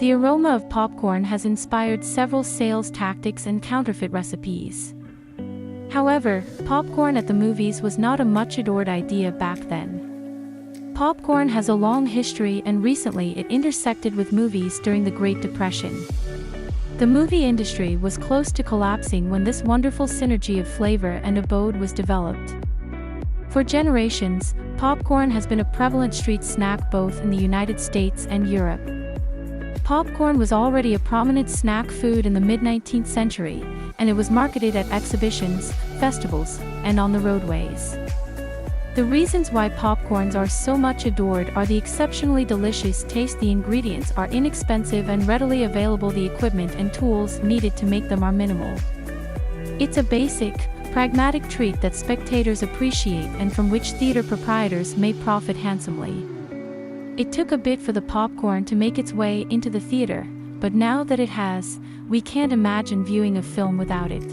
The aroma of popcorn has inspired several sales tactics and counterfeit recipes. However, popcorn at the movies was not a much adored idea back then. Popcorn has a long history, and recently it intersected with movies during the Great Depression. The movie industry was close to collapsing when this wonderful synergy of flavor and abode was developed. For generations, popcorn has been a prevalent street snack both in the United States and Europe. Popcorn was already a prominent snack food in the mid-19th century, and it was marketed at exhibitions, festivals, and on the roadways. The reasons why popcorns are so much adored are the exceptionally delicious taste, the ingredients are inexpensive and readily available, the equipment and tools needed to make them are minimal. It's a basic, pragmatic treat that spectators appreciate and from which theater proprietors may profit handsomely. It took a bit for the popcorn to make its way into the theater, but now that it has, we can't imagine viewing a film without it.